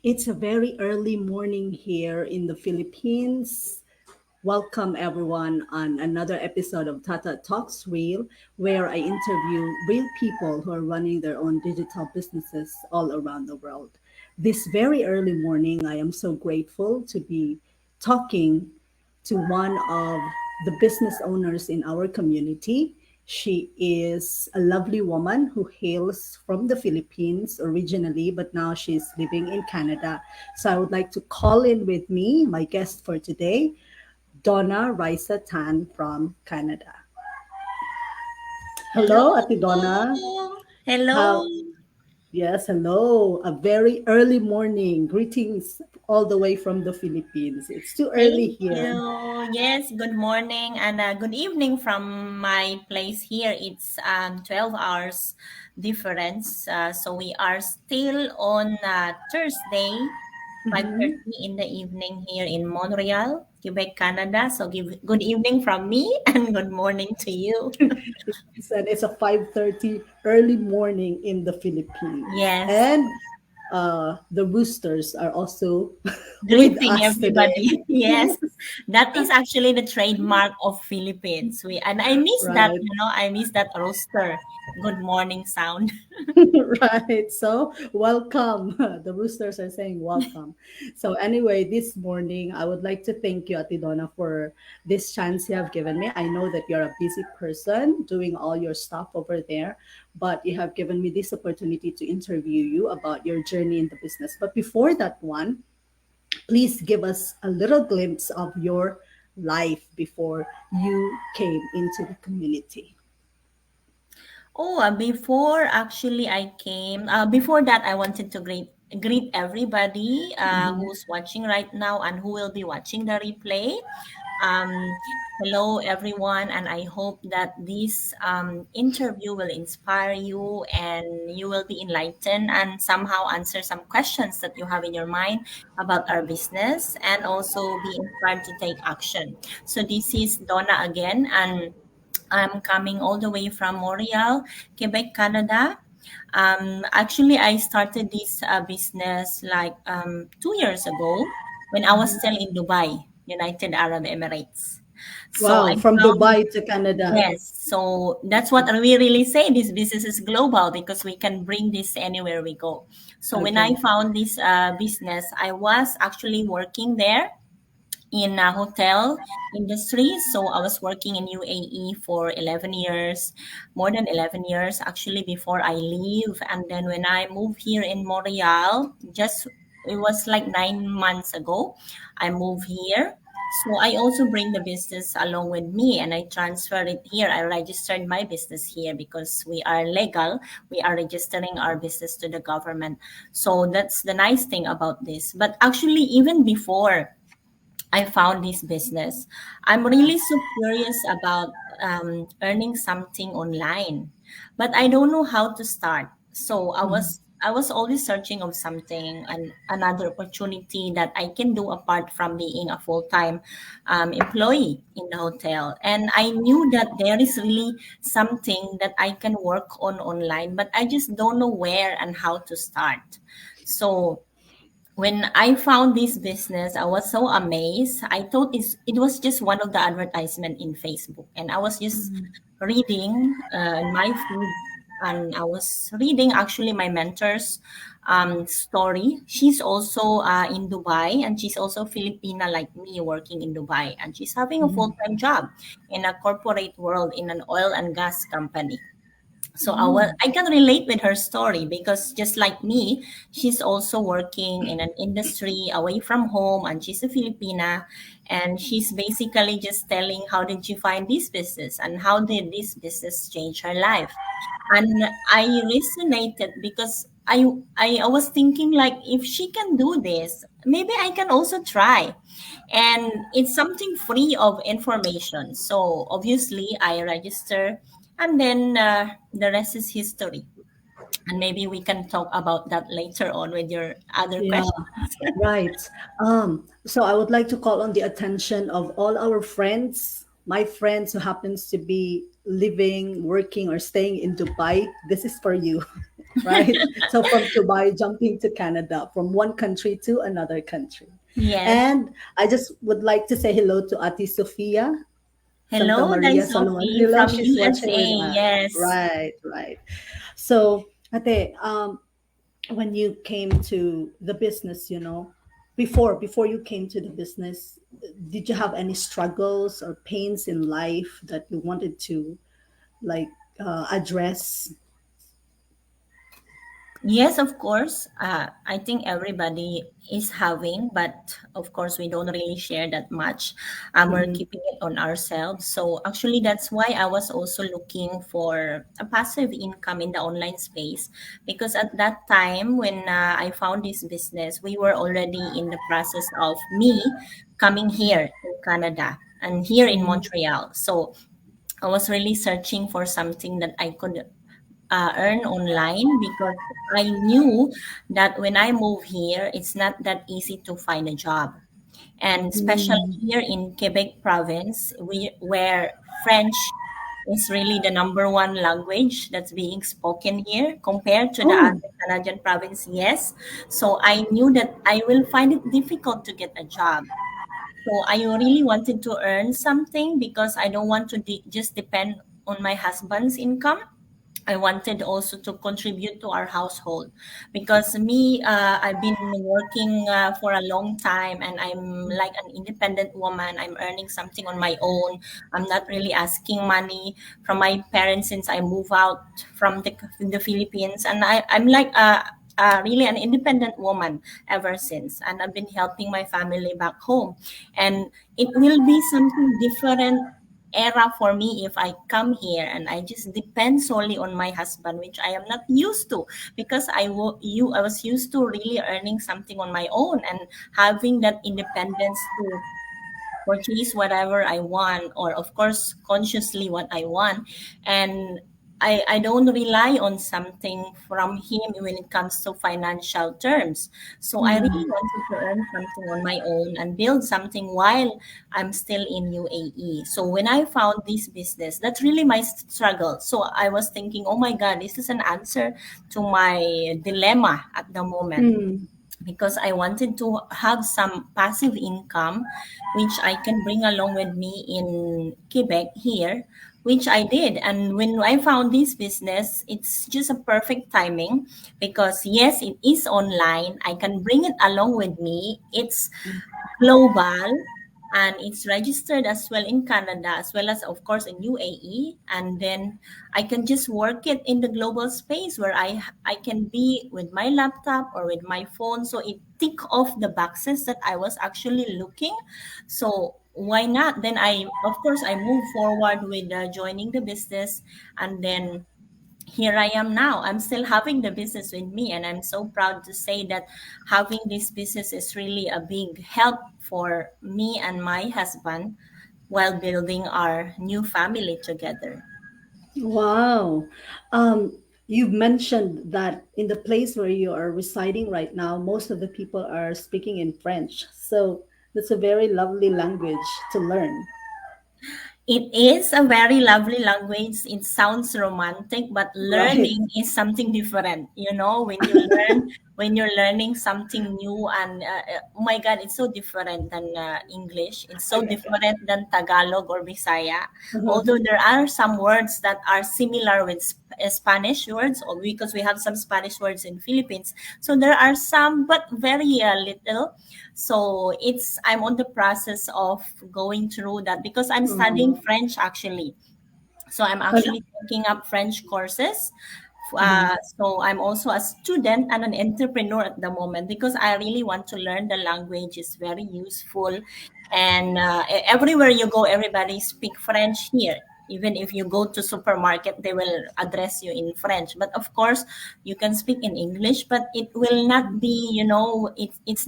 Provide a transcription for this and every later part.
It's a very early morning here in the Philippines. Welcome everyone on another episode of Tata Talks Real, where I interview real people who are running their own digital businesses all around the world. This very early morning, I am so grateful to be talking to one of the business owners in our community. She is a lovely woman who hails from the Philippines originally, but now she's living in Canada. So I would like to call in with me my guest for today, Donna Raisa Tan from Canada. Hello. Hello, Ate Donna. Hello. How? Yes, hello. A very early morning. Greetings all the way from the Philippines. It's too early Thank here. you. Yes, good morning and good evening from my place here. It's 12 hours difference. So we are still on Thursday, Mhm. 5:30 in the evening here in Montreal, Quebec, Canada. So good evening from me and good morning to you. It's a 5:30 early morning in the Philippines. Yes. And the roosters are also with Greeting us today. everybody. Yes, that is actually the trademark of Philippines. And I miss that, Right. I miss that rooster. Good morning sound. Right. So, welcome. The roosters are saying welcome. So, anyway, this morning, I would like to thank you, Ate Donna, for this chance you have given me. I know that you're a busy person doing all your stuff over there, but you have given me this opportunity to interview you about your journey in the business. But before that one, please give us a little glimpse of your life before you came into the community. Oh, before actually I came, before that I wanted to greet everybody Mhm. who's watching right now and who will be watching the replay. Um, Hello, everyone, and I hope that this interview will inspire you and you will be enlightened and somehow answer some questions that you have in your mind about our business and also be inspired to take action. So, this is Donna again, and I'm coming all the way from Montreal, Quebec, Canada. Actually, I started this business like 2 years ago when I was still in Dubai, United Arab Emirates. So Wow, I from found, Dubai to Canada. yes, so that's what we really say. This business is global because we can bring this anywhere we go. So when I Okay. found this business, I was actually working there in a hotel industry. So I was working in UAE for 11 years, more than 11 years actually before I leave. And then when I moved here in Montreal, just it was like 9 months ago, I moved here. So I also bring the business along with me and I transferred it here. I registered my business here because we are legal. We are registering our business to the government. So that's the nice thing about this. But actually, even before I found this business. I'm really so curious about earning something online, but I don't know how to start. So I was always searching of something and another opportunity that I can do apart from being a full time employee in the hotel. And I knew that there is really something that I can work on online, but I just don't know where and how to start. So when I found this business, I was so amazed. I thought it was just one of the advertisement in Facebook, and I was just reading in my feed, and I was reading actually my mentor's story. She's also in Dubai, and she's also Filipina like me, working in Dubai, and she's having a full time job in a corporate world in an oil and gas company. So I can relate with her story because just like me, she's also working in an industry away from home and she's a Filipina, and she's basically just telling how did she find this business and how did this business change her life. And I resonated because I was thinking like if she can do this, maybe I can also try. And it's something free of information. So obviously I register, and then the rest is history. And maybe we can talk about that later on with your other Yeah, questions. right. So I would like to call on the attention of all our friends, my friends who happens to be living, working, or staying in Dubai. This is for you. right? So from Dubai, jumping to Canada, from one country to another country. Yes. And I just would like to say hello to Ati Sofia, Santa Hello, Maria, Dai Solomon. Sophie Hello, from she's watching USA. with us. Yes. Right, right. So, Ate, when you came to the business, before you came to the business, did you have any struggles or pains in life that you wanted to like address? Yes, of course. I think everybody is having, but of course, we don't really share that much. We're Mhm. keeping it on ourselves. So, actually, that's why I was also looking for a passive income in the online space. Because at that time, when I found this business, we were already in the process of me coming here in Canada and here in Mhm. Montreal. So, I was really searching for something that I could earn online because I knew that when I move here, it's not that easy to find a job. And especially Mm. here in Quebec province, where French is really the number one language that's being spoken here compared to the Oh. other Canadian province, yes. So I knew that I will find it difficult to get a job. So I really wanted to earn something because I don't want to just depend on my husband's income. I wanted also to contribute to our household because I've been working for a long time and I'm like an independent woman. I'm earning something on my own. I'm not really asking money from my parents since I moved out from the Philippines. And I'm like really an independent woman ever since. And I've been helping my family back home. And it will be something different era for me if I come here and I just depend solely on my husband, which I am not used to because I was used to really earning something on my own and having that independence to purchase whatever I want, or of course consciously what I want. And I don't rely on something from him when it comes to financial terms. So I really Mm. wanted to earn something on my own and build something while I'm still in UAE. So when I found this business, that's really my struggle. So I was thinking, oh my God, this is an answer to my dilemma at the moment Mm. because I wanted to have some passive income, which I can bring along with me in Quebec here, which I did. And when I found this business, it's just a perfect timing because, yes, it is online. I can bring it along with me. It's global and it's registered as well in Canada as well as of course in UAE, and then I can just work it in the global space where I can be with my laptop or with my phone, so it tick off the boxes that I was actually looking. So why not? Then I of course I move forward with joining the business, and then here I am now. I'm still having the business with me, and I'm so proud to say that having this business is really a big help for me and my husband while building our new family together. Wow. You've mentioned that in the place where you are residing right now, most of the people are speaking in French. So that's a very lovely language to learn. It is a very lovely language. It sounds romantic, but Right. learning is something different. You know, when you're learning something new, and oh my God, it's so different than English. It's so different than Tagalog or Bisaya. Uh-huh. Although there are some words that are similar with Spanish words, or because we have some Spanish words in Philippines, so there are some, but very little. So I'm on the process of going through that because I'm studying Uh-huh. French actually. So I'm And- actually taking up French courses. uh-huh. So I'm also a student and an entrepreneur at the moment because I really want to learn the language. It's very useful, and everywhere you go, everybody speak French here. Even if you go to supermarket, they will address you in French. But of course, you can speak in English, but it will not be, it's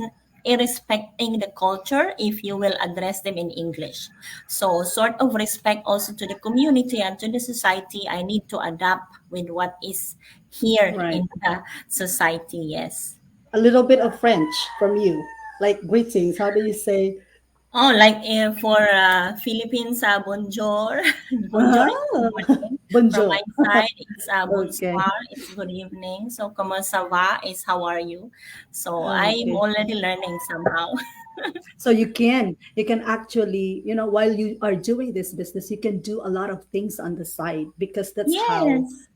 irrespecting the culture if you will address them in English. So, sort of respect also to the community and to the society. I need to adapt with what is here Right. in the society. Yes. A little bit of French from you, like greetings. How do you say? Oh, like for Philippines, bonjour, bonjour is good Ah, morning. From my Bonjour. side, it's Okay. bonsoir, it's good evening. So, comment ça va is how are you? So, I'm Okay. already learning somehow. So you can actually, while you are doing this business, you can do a lot of things on the side, because that's how Yes,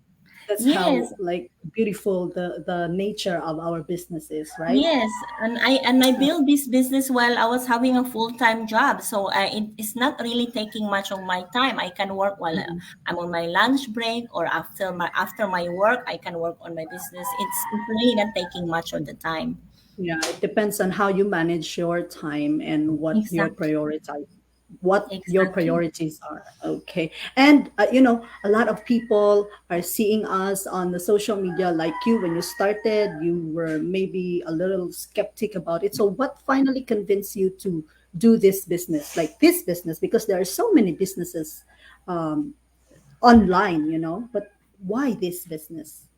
that's yes, how like beautiful the nature of our business is, right? yes. And I built this business while I was having a full-time job. So it's not really taking much of my time. I can work while Mhm. I'm on my lunch break or after my work, I can work on my business. It's really not taking much of the time. Yeah, it depends on how you manage your time and Exactly. what your Exactly. priorities are. Okay. And a lot of people are seeing us on the social media, like you. When you started, you were maybe a little skeptic about it. So what finally convinced you to do this business, like this business? Because there are so many businesses um, online, but why this business?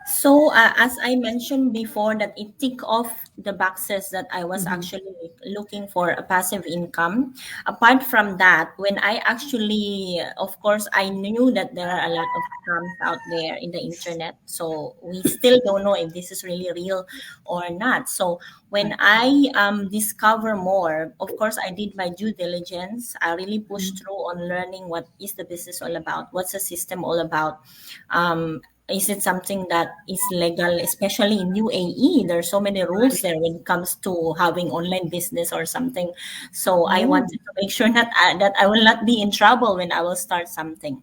So, as I mentioned before, that it tick off the boxes that I was Mm-hmm. actually looking for a passive income. Apart from that, when I actually, of course, I knew that there are a lot of scams out there in the internet. So we still don't know if this is really real or not. So when I discover more, of course, I did my due diligence. I really pushed through on learning what is the business all about, what's the system all about. Is it something that is legal, especially in UAE? There are so many rules there when it comes to having online business or something. So I Oh. wanted to make sure that I will not be in trouble when I will start something.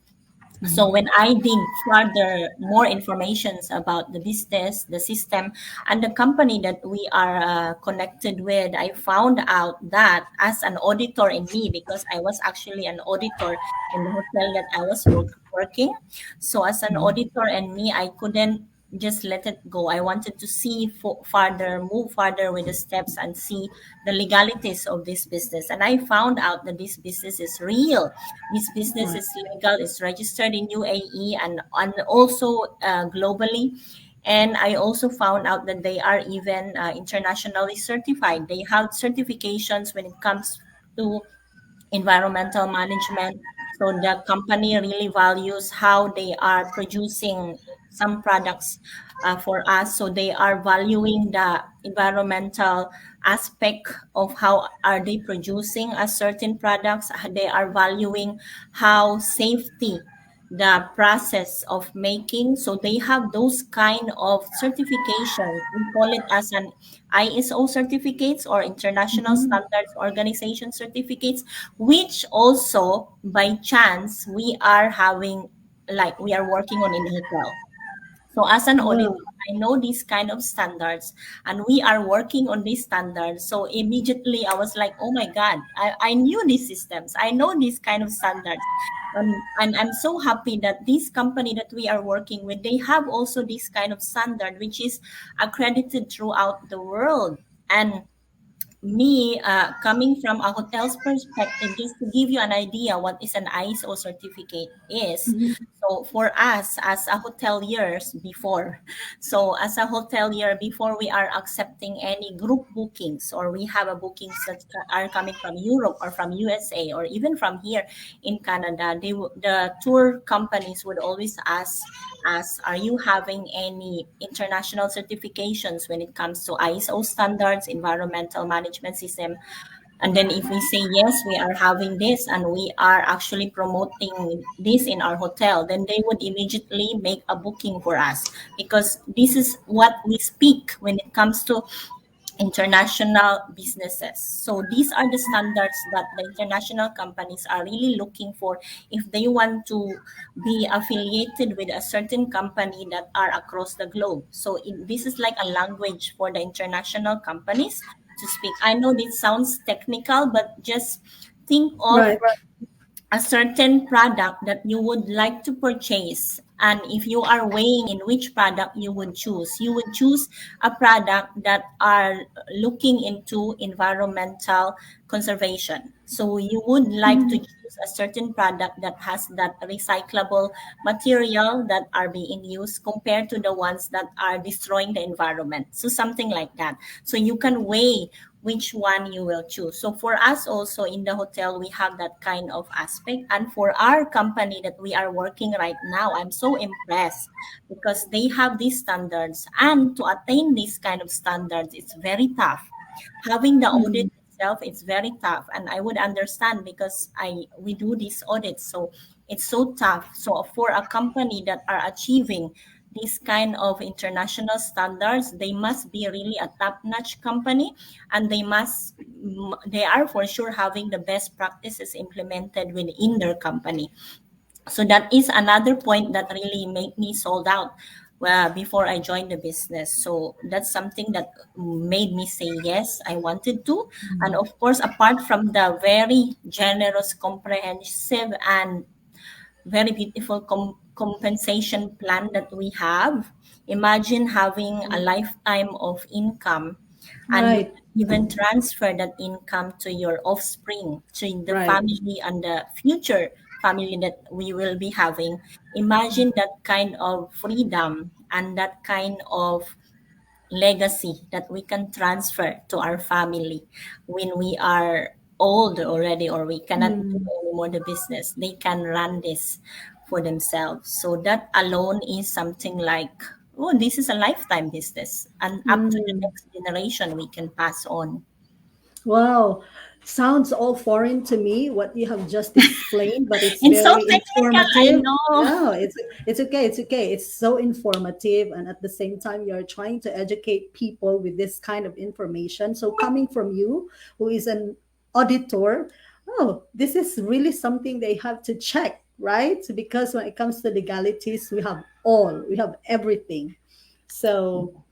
So Mhm. when I dig further more informations about the business, the system, and the company that we are connected with, I found out that as an auditor in me, because I was actually an auditor in the hotel that I was working. So as an auditor and me, I couldn't just let it go. I wanted to see further, move further with the steps and see the legalities of this business. And I found out that this business is real. This business Right. is legal, it's registered in UAE and also globally. And I also found out that they are even internationally certified. They have certifications when it comes to environmental management. So the company really values how they are producing some products for us. So they are valuing the environmental aspect of how are they producing a certain products. They are valuing how safety the process of making. So they have those kind of certifications. We call it as an ISO certificates or International Mhm. Standards Organization certificates, which also by chance we are having, like we are working on in the hotel. So as an auditor, Wow. I know these kind of standards and we are working on these standards. So immediately I was like, oh my God, I knew these systems. I know these kind of standards. And I'm so happy that this company that we are working with, they have also this kind of standard, which is accredited throughout the world. And me coming from a hotel's perspective, just to give you an idea what is an ISO certificate is. Mhm. So for us as a hoteliers before, so as a hotelier before we are accepting any group bookings or we have a bookings that are coming from Europe or from USA or even from here in Canada, the tour companies would always ask us, are you having any international certifications when it comes to ISO standards, environmental management system? And then if we say yes, we are having this and we are actually promoting this in our hotel, then they would immediately make a booking for us because this is what we speak when it comes to international businesses. So these are the standards that the international companies are really looking for if they want to be affiliated with a certain company that are across the globe. So this is like a language for the international companies to speak. I know this sounds technical, but just think of Right. a certain product that you would like to purchase, and if you are weighing in which product you would choose a product that are looking into environmental conservation. So you would like to choose a certain product that has that recyclable material that are being used compared to the ones that are destroying the environment. So something like that. So you can weigh which one you will choose. So for us also in the hotel, we have that kind of aspect. And for our company that we are working right now, I'm so impressed because they have these standards. And to attain these kind of standards, it's very tough. Having the audit itself, it's very tough. And I would understand because we do these audits. So it's so tough. So for a company that are achieving these kind of international standards, they must be really a top-notch company, and they are for sure having the best practices implemented within their company. So that is another point that really made me sold out before I joined the business. So that's something that made me say yes, I wanted to. And of course, apart from the very generous, comprehensive, and very beautiful compensation plan that we have. Imagine having a lifetime of income, and you Right, can even transfer that income to your offspring, to the right. family and the future family that we will be having. Imagine that kind of freedom and that kind of legacy that we can transfer to our family when we are old already or we cannot do Mm, anymore the business. They can run this for themselves. So that alone is something like, oh, this is a lifetime business. And up to the mm. next generation, we can pass on. Wow. Sounds all foreign to me what you have just explained, but it's And so very technical, I informative. know. No, it's okay. It's okay. It's so informative, and at the same time, you're trying to educate people with this kind of information. So coming from you, who is an auditor, oh, this is really something they have to check, right? Because when it comes to legalities, we have everything. So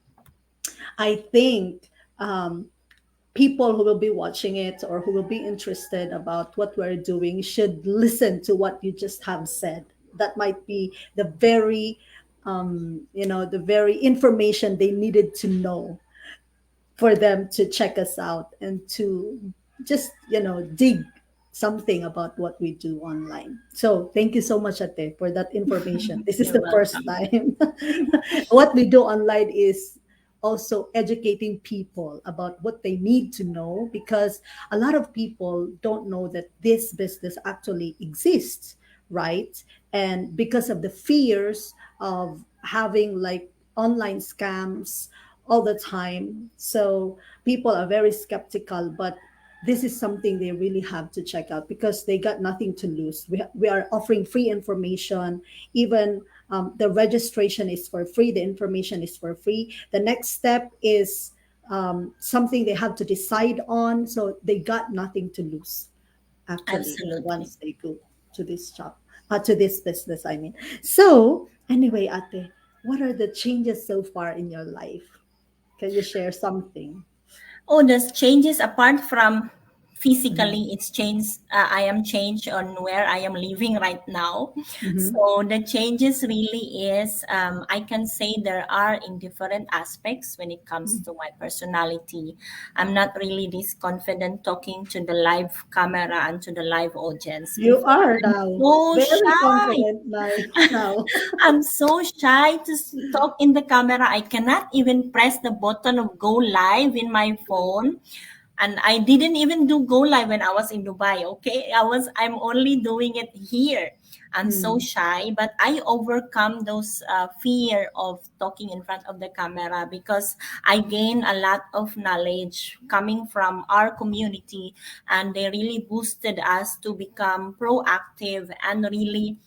I think people who will be watching it or who will be interested about what we're doing should listen to what you just have said. That might be the very the very information they needed to know for them to check us out and to just dig something about what we do online. So thank you so much, Ate, for that information. This is You're the first welcome. time. What we do online is also educating people about what they need to know, because a lot of people don't know that this business actually exists, right? And because of the fears of having like online scams all the time, so people are very skeptical. But this is something they really have to check out because they got nothing to lose. We are offering free information. Even the registration is for free, the information is for free. The next step is something they have to decide on, so they got nothing to lose actually Absolutely. once they go to this job, to this business, I mean. So anyway, Ate, what are the changes so far in your life? Can you share something? Oh, there's changes apart from Mhm. physically, it's changed. I am changed on where I am living right now. Mhm. So the changes really is, I can say there are in different aspects when it comes to my personality. I'm not really this confident talking to the live camera and to the live audience. You Before, are I'm now so very shy. confident now. I'm so shy to talk in the camera. I cannot even press the button of go live in my phone. And I didn't even do go live when I was in Dubai. Okay. I'm only doing it here. I'm so Mm. shy, but I overcome those fear of talking in front of the camera because I gain a lot of knowledge coming from our community, and they really boosted us to become proactive and really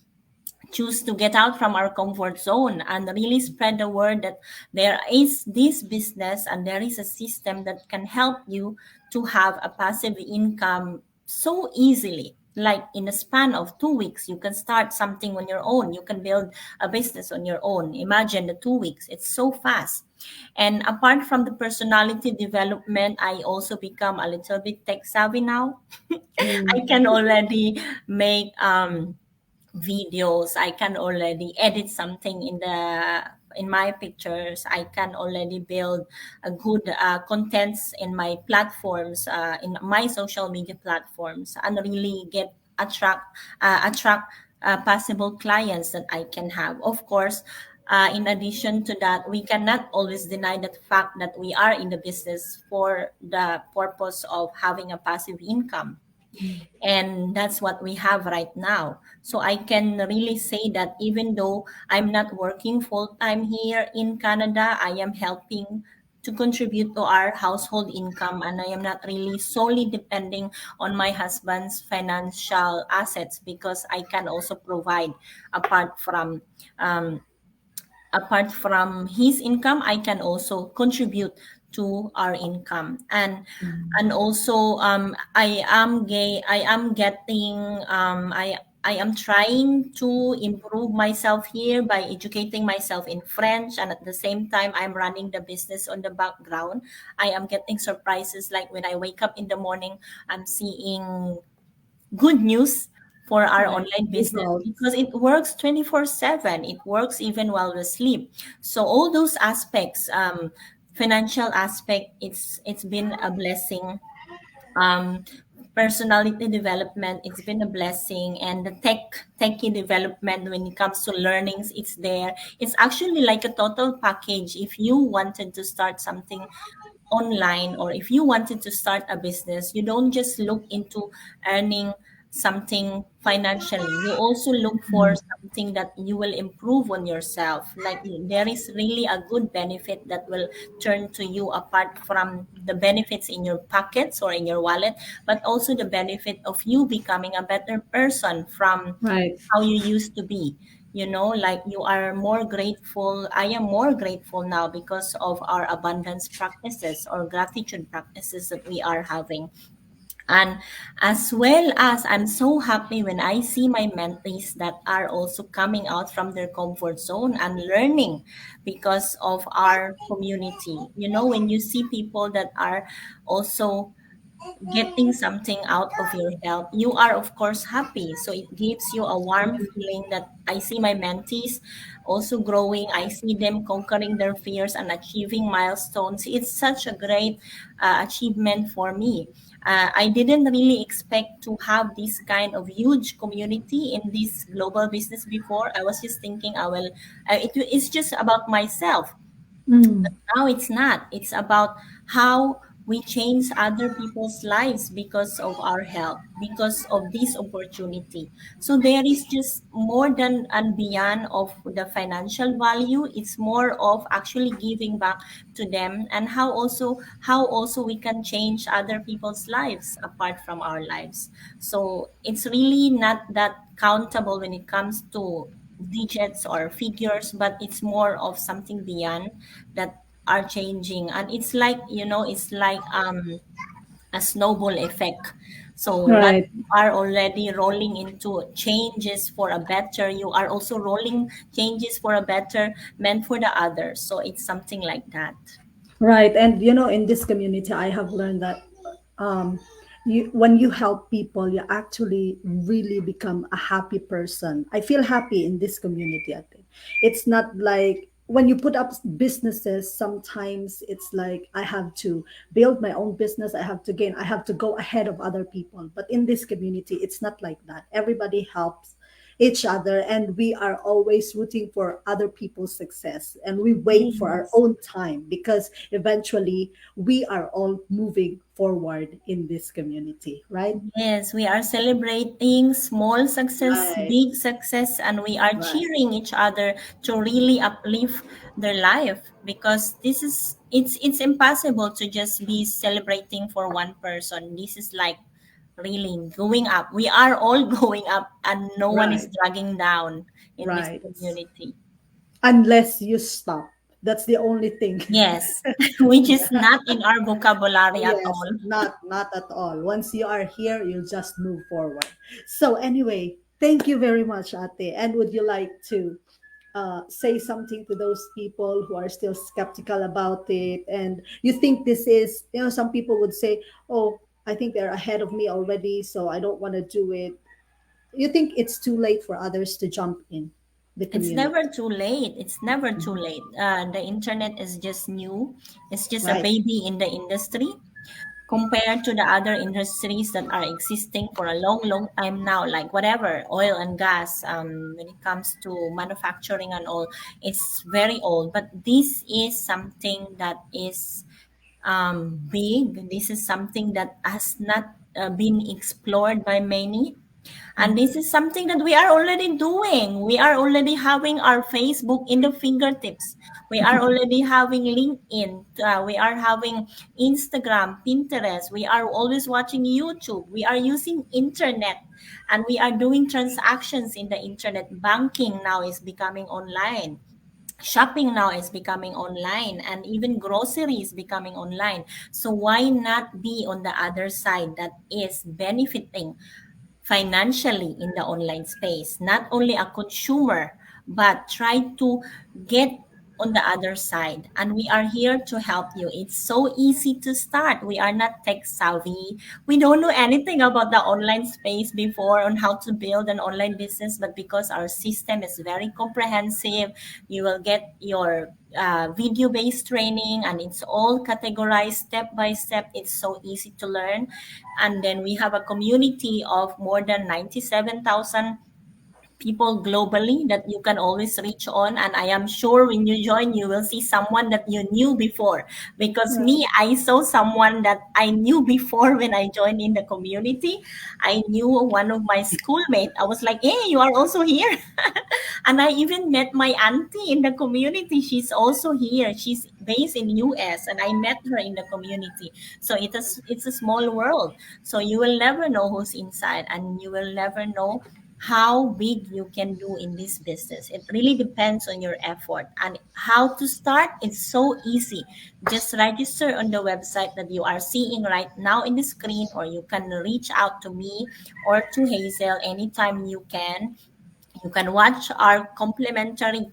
choose to get out from our comfort zone and really spread the word that there is this business and there is a system that can help you to have a passive income so easily. Like in a span of 2 weeks, you can start something on your own. You can build a business on your own. Imagine the 2 weeks, it's so fast. And apart from the personality development, I also become a little bit tech savvy now. I Mm. can already make videos. I can already edit something in my pictures, I can already build a good contents in my platforms, in my social media platforms, and really get attract possible clients that I can have. Of course, in addition to that, we cannot always deny the fact that we are in the business for the purpose of having a passive income, and that's what we have right now. So I can really say that even though I'm not working full time here in Canada, I am helping to contribute to our household income, and I am not really solely depending on my husband's financial assets, because I can also provide apart from um, apart from his income. I can also contribute to our income. And also, I am getting I am trying to improve myself here by educating myself in French, and at the same time I'm running the business on the background. I am getting surprises, like when I wake up in the morning, I'm seeing good news for our Right. online business, Results. because it works 24/7. It works even while we sleep. So all those aspects, financial aspect, it's been a blessing. um, Personality development, it's been a blessing, and the techie development when it comes to learnings, it's there. It's actually like a total package. If you wanted to start something online, or if you wanted to start a business, you don't just look into earning something financially. You also look for something that you will improve on yourself. Like, there is really a good benefit that will turn to you, apart from the benefits in your pockets or in your wallet, but also the benefit of you becoming a better person from Right. how you used to be. Like, you are more grateful. I am more grateful now because of our abundance practices or gratitude practices that we are having. And as well as, I'm so happy when I see my mentees that are also coming out from their comfort zone and learning because of our community. When you see people that are also getting something out of your help, you are of course happy. So it gives you a warm feeling that I see my mentees also growing. I see them conquering their fears and achieving milestones. It's such a great achievement for me. I didn't really expect to have this kind of huge community in this global business before. I was just thinking it's just about myself. Mm. Now it's not. It's about how we change other people's lives because of our help, because of this opportunity. So there is just more than and beyond of the financial value. It's more of actually giving back to them, and how also we can change other people's lives apart from our lives. So it's really not that countable when it comes to digits or figures, but it's more of something beyond that are changing. And it's like a snowball effect. So what Right. you are already rolling into changes for a better, you are also rolling changes for a better, meant for the others. So it's something like that. Right. And in this community, I have learned that um, when you help people, you actually really become a happy person. I feel happy in this community. I think it's not like when you put up businesses, sometimes it's like I have to build my own business. I have to go ahead of other people. But in this community, it's not like that. Everybody helps each other, and we are always rooting for other people's success, and we wait for our Yes. own time, because eventually we are all moving forward in this community, right? Yes, we are celebrating small success, Right. big success, and we are Right. cheering each other to really uplift their life, because it's impossible to just be celebrating for one person. This is like really going up. We are all going up, and no one is Right. dragging down in this Right. community. Unless you stop, that's the only thing. Yes, which is not in our vocabulary at Yes, all. not at all. Once you are here, you just move forward. So anyway, thank you very much, Ate. And would you like to say something to those people who are still skeptical about it, and you think this is, some people would say, oh, I think they're ahead of me already, so I don't want to do it. You think it's too late for others to jump in? the It's community. never too late. It's never too Mhm. late. The internet is just new. It's just a Right. baby in the industry compared to the other industries that are existing for a long, long time now, like whatever, oil and gas, when it comes to manufacturing and all, it's very old. But this is something that is big. This is something that has not been explored by many. And this is something that we are already doing. We are already having our Facebook in the fingertips. We are already having LinkedIn. We are having Instagram, Pinterest. We are always watching YouTube. We are using internet and we are doing transactions in the internet. Banking now is becoming online. Shopping now is becoming online, and even grocery is becoming online. So why not be on the other side that is benefiting financially in the online space, not only a consumer, but try to get on the other side. And we are here to help you. It's so easy to start. We are not tech savvy. We don't know anything about the online space before on how to build an online business, but because our system is very comprehensive, you will get your video based training, and it's all categorized step by step. It's so easy to learn. And then we have a community of more than 97,000 people globally that you can always reach on. And I am sure when you join, you will see someone that you knew before. Because Right. me, I saw someone that I knew before when I joined in the community. I knew one of my schoolmates. I was like, hey, you are also here. And I even met my auntie in the community. She's also here. She's based in US, and I met her in the community. So it's a small world. So you will never know who's inside, and you will never know how big you can do in this business. It really depends on your effort. And how to start, it's so easy. Just register on the website that you are seeing right now in the screen, or you can reach out to me or to Hazel anytime you can. You can watch our complimentary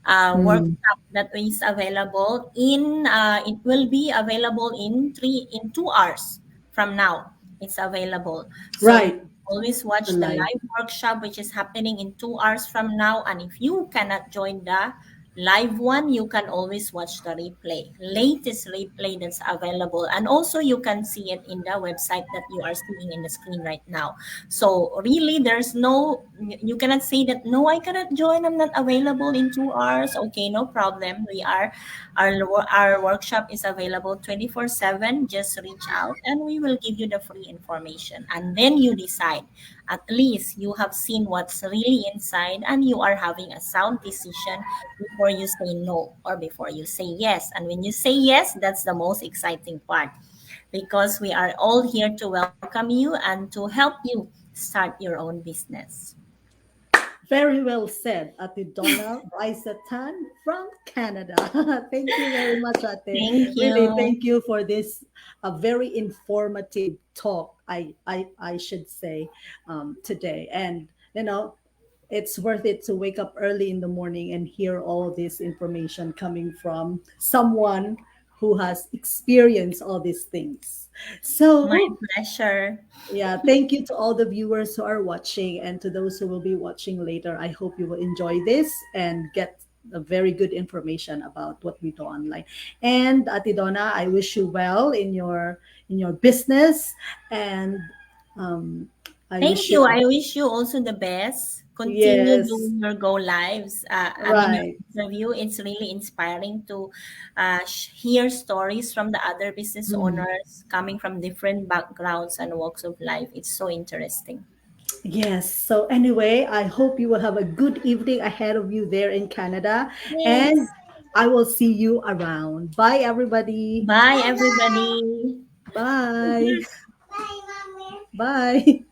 Mm. workshop that is available in it will be available in 2 hours from now. It's available. So you Right. can always The watch the live. live workshop, which is happening in 2 hours from now. And if you cannot join the live one, you can always watch the replay, latest replay that's available. And also you can see it in the website that you are seeing in the screen right now. So really, there's no, you cannot say that, no, I cannot join, I'm not available in 2 hours. Okay, no problem. Our workshop is available 24/7. Just reach out and we will give you the free information. And then you decide. At least you have seen what's really inside and you are having a sound decision before you say no or before you say yes. And when you say yes, that's the most exciting part, because we are all here to welcome you and to help you start your own business. Very well said, Ate Donna Raisatan from Canada. Thank you very much, Ate. Thank Really, you. thank you for this a very informative talk. I should say today, and it's worth it to wake up early in the morning and hear all this information coming from someone who has experienced all these things. My So pleasure. yeah, thank you to all the viewers who are watching and to those who will be watching later. I hope you will enjoy this and get a very good information about what we do online. And Ate Donna, I wish you well in your business, and um, I Thank wish you. you I wish you also the best. Continue yes, doing your go lives. I mean, your right. interview. It's really inspiring to hear stories from the other business Mm. owners coming from different backgrounds and walks of life. It's so interesting. Yes. So anyway, I hope you will have a good evening ahead of you there in Canada, and Yes. I will see you around. Bye, everybody. Bye, everybody. Bye. Bye.